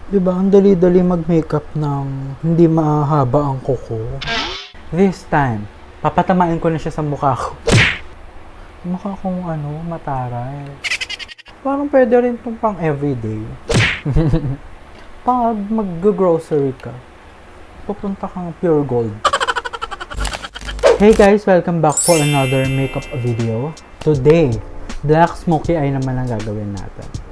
Diba, ang dali-dali mag-makeup ng hindi mahaba ang kuko. This time, papatamain ko na siya sa mukha ko. Mukha kong mataray. Parang pwede rin itong pang everyday. Pag mag-grocery ka, pupunta kang pure gold. Hey guys, welcome back for another makeup video. Today, Black Smokey Eye naman ang gagawin natin.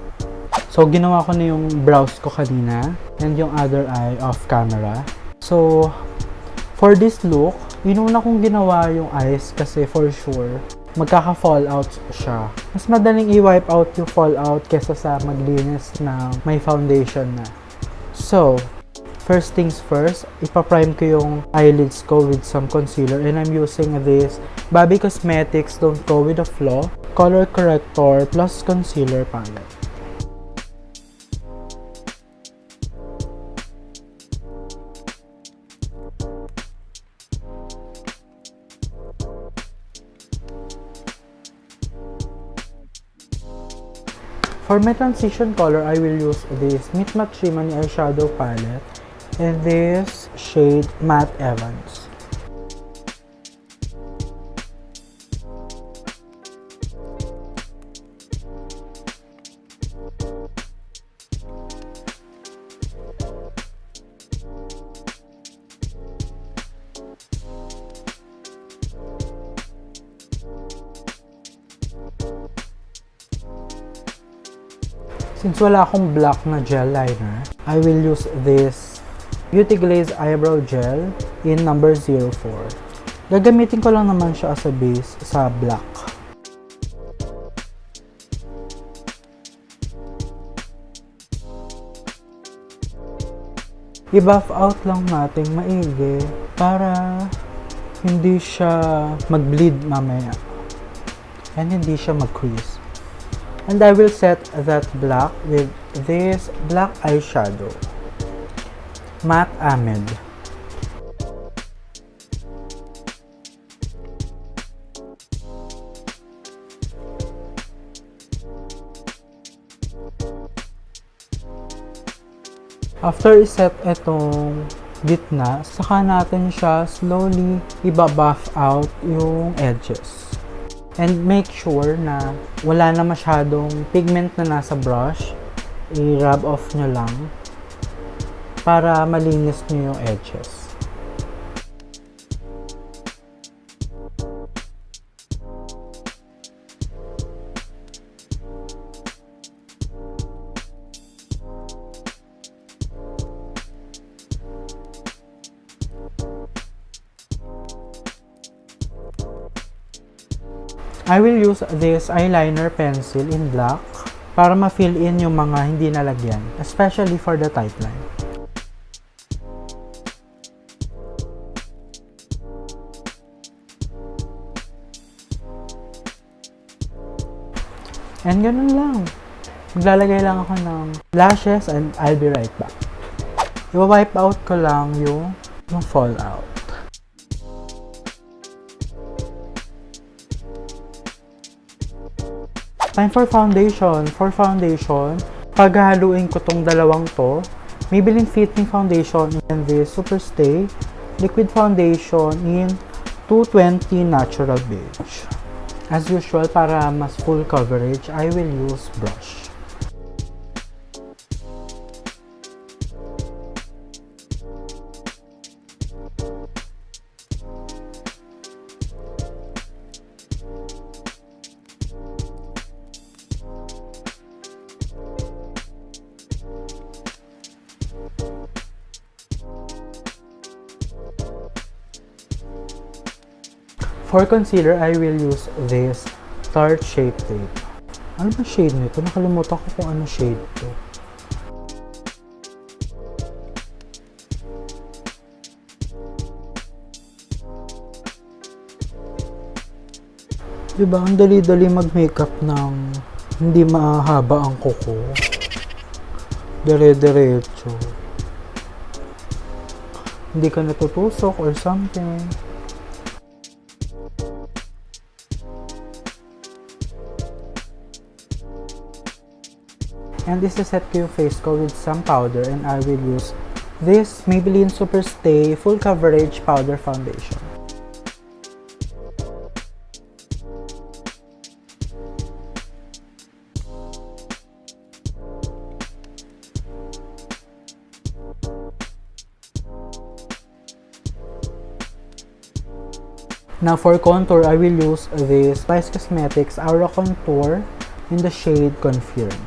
So, ginawa ko na yung brows ko kanina and yung other eye off camera. So, for this look, inuna kong ginawa yung eyes kasi for sure, magkaka-fallout siya. Mas madaling i-wipe out yung fallout kesa sa maglinis na may foundation na. So, first things first, ipaprime ko yung eyelids ko with some concealer and I'm using this Bobbie Cosmetics Don't Go With The Flaw Color Corrector plus Concealer Palette. For my transition color, I will use this Meet Matte Trimony eyeshadow palette and this shade Matte Evans. Since wala akong black na gel liner, I will use this Beauty Glazed Eyebrow Gel in number 04. Gagamitin ko lang naman siya as a base sa black. I-buff out lang natin maigi para hindi siya mag-bleed mamaya and hindi siya mag-crease. And I will set that black with this black eyeshadow, Matte Amid. After iset itong gitna, saka natin siya slowly ibabuff out yung edges. And make sure na wala na masyadong pigment na nasa brush. I-rub off nyo lang para malinis nyo yung edges. I will use this eyeliner pencil in black para ma-fill in yung mga hindi nalagyan, especially for the tight line. And ganun lang. Maglalagay lang ako ng lashes and I'll be right back. I-wipe out ko lang yung fallout. Time for foundation. For foundation, paghahaluin ko tong dalawang to, Maybelline Fit Me Foundation and this Superstay Liquid Foundation in 220 Natural Beige. As usual, para mas full coverage, I will use brush. For concealer, I will use this Tarte Shape Tape. Ano ba shade nito? Nakalimutan ko kung ano shade to. Diba, ang dali-dali mag-makeup ng hindi mahaba ang kuko. Dire-diretso. Hindi ka natutusok or something. And isa-set ko yung face ko with some powder and I will use this Maybelline Superstay Full Coverage Powder Foundation. Now for contour, I will use this Spice Cosmetics Aura Contour in the shade Confeeerm.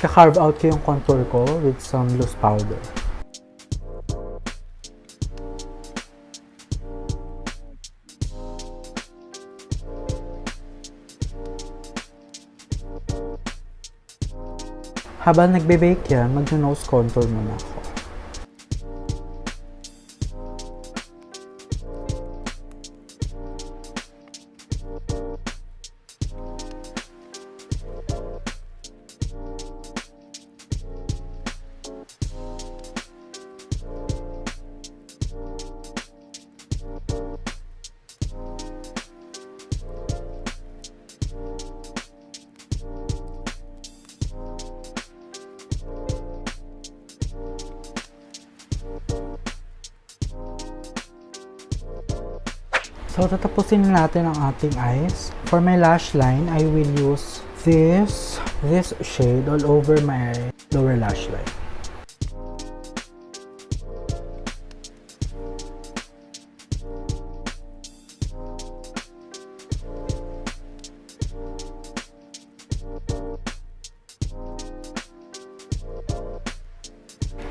Ka-carve out ko yung contour ko with some loose powder. Habang nagbe-bake yan, mag-nose contour muna ako. So, tatapusin natin ang ating eyes. For my lash line, I will use this shade all over my lower lash line.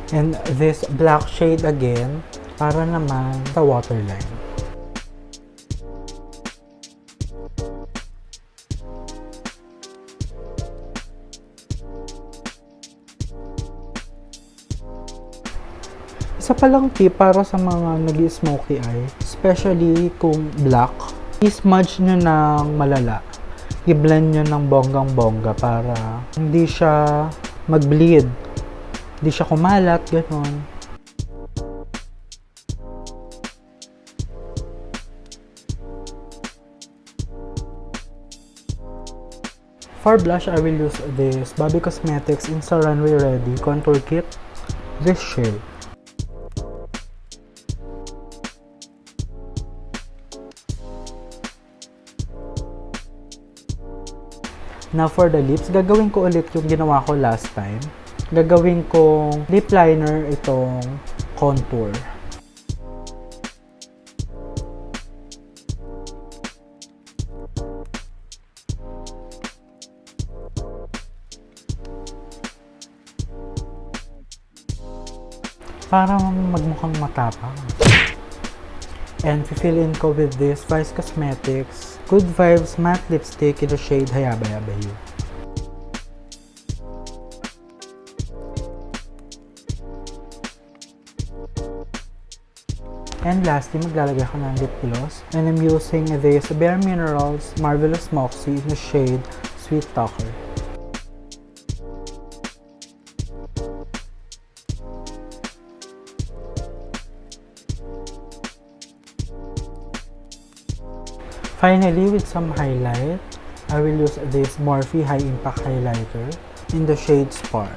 And this black shade again, para naman sa waterline. Isa palang tip para sa mga nag-smoky eye, especially kung black, i-smudge nyo ng malala. I-blend nyo ng bonggang-bongga para hindi siya mag-bleed, hindi siya kumalat, gano'n. For blush, I will use this Bobbie Cosmetics Insta Runway Ready Contour Kit, this shade. Now for the lips, gagawin ko ulit yung ginawa ko last time. Gagawin kong lip liner itong contour. Para magmukhang matapang. And fill in ko with this Vice Cosmetics Good Vibes Matte Lipstick in the shade Hayabayabayu. And lastly, maglalagay ako ng lip gloss. And I'm using this Bare Minerals Marvelous Moxie in the shade Sweet Talker. Finally, with some highlight, I will use this Morphe High Impact Highlighter in the shade Spark.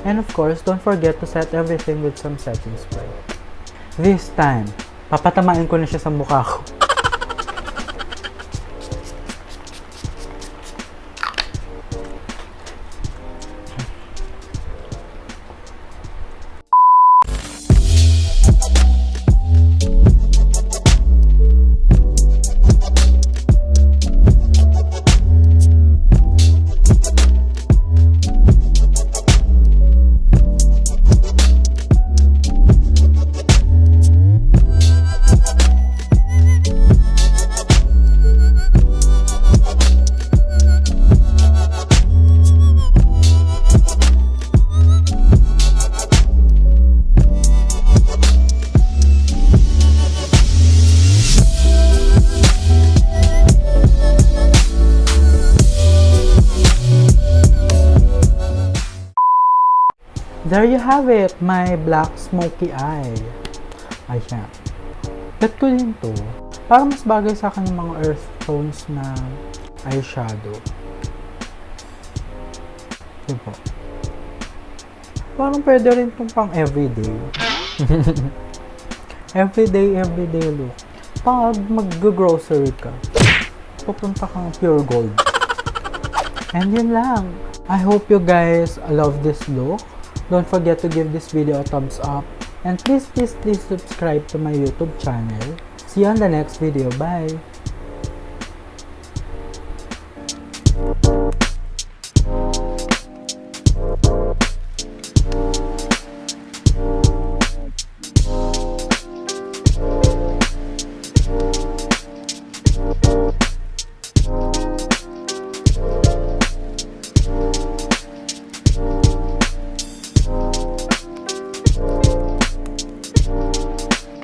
And of course, don't forget to set everything with some setting spray. This time, papatamain ko na siya sa mukha ko. there you have it, my Black Smokey Eye. Ayan. Bet ko din to. Parang mas bagay sa akin yung mga earth tones na eyeshadow. Diba? Parang pwede rin itong pang everyday. everyday look. Pag mag-grocery ka, pupunta kang pure gold. And yun lang. I hope you guys love this look. Don't forget to give this video a thumbs up. And please subscribe to my YouTube channel. See you on the next video. Bye!